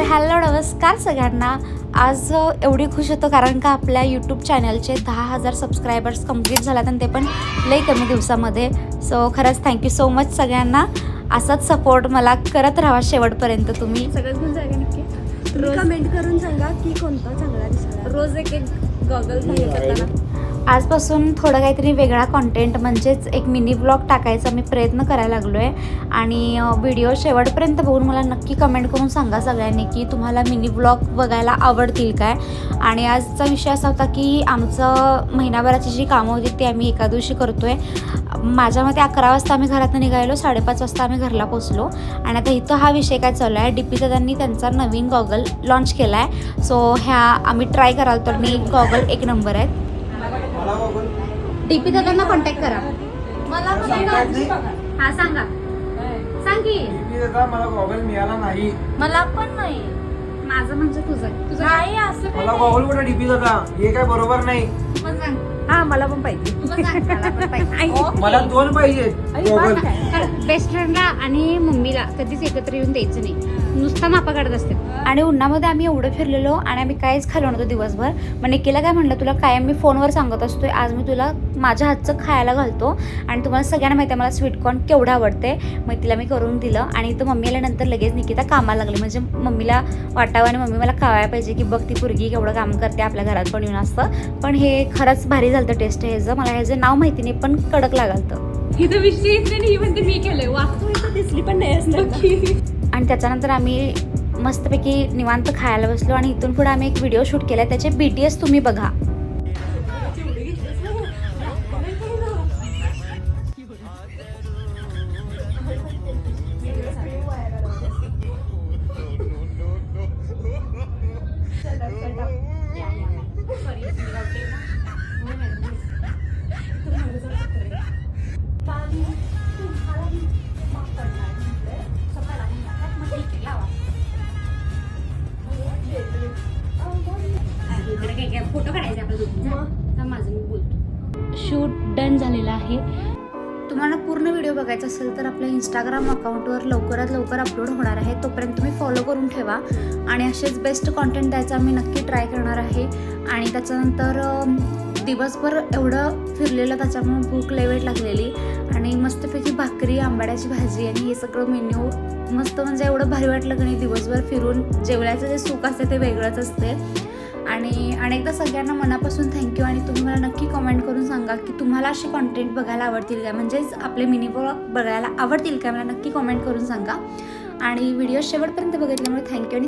Hello नमस्कार सगळ्यांना. आज एवढी खुश होतो कारण का आपल्या यूट्यूब चॅनलचे 10,000 सबस्क्रायबर्स कंप्लीट झाल्यात आणि ते पण लई कमी दिवसामध्ये. सो खरंच थँक्यू सो मच सगळ्यांना. असाच सपोर्ट मला करत राहा शेवटपर्यंत. तुम्ही सगळंच घेऊन जागा नक्की रोज कमेंट करून सांगा की कोणता चांगला दिसला. रोज एक गॉगल करताना आजपासून थोडं काहीतरी वेगळा कॉन्टेंट म्हणजेच एक मिनी ब्लॉग टाकायचा मी प्रयत्न करायला लागलो आहे. आणि व्हिडिओ शेवटपर्यंत बघून मला नक्की कमेंट करून सांगा सगळ्यांनी की तुम्हाला मिनी ब्लॉग बघायला आवडतील काय. आणि आजचा विषय असा होता की आमचं महिनाभराची जी कामं होती ती आम्ही एका दिवशी करतो आहे. माझ्या मते 11 वाजता आम्ही घरातून निघालो, 5:30 वाजता आम्ही घरला पोचलो. आणि आता इथं हा विषय काय चालू आहे, DP दादांनी त्यांचा नवीन गॉगल लॉन्च केला आहे. सो ह्या आम्ही ट्राय कराल तर मी गॉगल एक नंबर आहेत. DP दादांना कॉन्टॅक्ट करा. मला हा सांगा, सांग की. मला गॉगल मिळाला नाही. मला पण नाही. माझं म्हणजे तुझं नाही असं मला गॉगल कुठे डीपी दादा, हे काय बरोबर नाही. हा मला पण पाहिजे. मला 2 पाहिजे गॉगल. बेस्ट फ्रेंडला आणि मम्मीला कधीच एकत्र येऊन द्यायचं नाही, नुसता मापा काढत असते. आणि उन्हामध्ये आम्ही एवढं फिरलेलो आणि आम्ही काहीच खाल्लो नव्हतो दिवसभर. मग निकीला काय म्हणलं, तुला कायम मी फोनवर सांगत असतोय, आज मी तुला माझ्या हातचं खायला घालतो. आणि तुम्हाला सगळ्यांना माहिती आहे मला स्वीटकॉर्न केवढं आवडते. मग तिला मी करून दिलं. आणि इथं मम्मी आल्यानंतर लगेच निकिता कामाला लागली. म्हणजे मम्मीला वाटावं आणि मम्मी मला खावायला पाहिजे की बघ ती पोरगी केवढं काम करते आपल्या घरात पण येऊन असतं. पण हे खरंच भारी झालं टेस्ट ह्याचं. मला ह्याचं नाव माहिती नाही पण कडक लागलं. इथं विषयच नाही, ही म्हणते मी केलंय. वा दिसली पण नाही असणार. आणि त्याच्यानंतर आम्ही मस्तपैकी निवांत खायला बसलो. आणि इथून पुढे आम्ही एक व्हिडिओ शूट केला, त्याचे BTS तुम्ही बघा. फोटो काढायचे आपल्याला. माझं मी बोलतो. शूट डन झालेला आहे. तुम्हाला पूर्ण व्हिडिओ बघायचा असेल तर आपल्या इंस्टाग्राम अकाउंटवर लवकरात लवकर अपलोड होणार आहे. तोपर्यंत तुम्ही फॉलो करून ठेवा. आणि असेच बेस्ट कॉन्टेंट द्यायचा मी नक्की ट्राय करणार आहे. आणि त्याच्यानंतर दिवसभर एवढं फिरलेलं त्याच्यामुळे भूक लय वेळ लागलेली. आणि मस्तपैकी भाकरी, आंबाड्याची भाजी आणि हे सगळं मेन्यू मस्त, म्हणजे एवढं भारी वाटलं की नाही. दिवसभर फिरून जेवल्याचं जे सुख असते ते वेगळंच असते. आणि अनेकदा सगळ्यांना मनापासून थँक्यू. आणि तुम्ही मला नक्की कमेंट करून सांगा की तुम्हाला असे कॉन्टेंट बघायला आवडतील का, म्हणजेच आपले मिनी ब्लॉग बघायला आवडतील का, मला नक्की कमेंट करून सांगा. आणि व्हिडिओ शेवटपर्यंत बघितल्यामुळे थँक्यू. आणि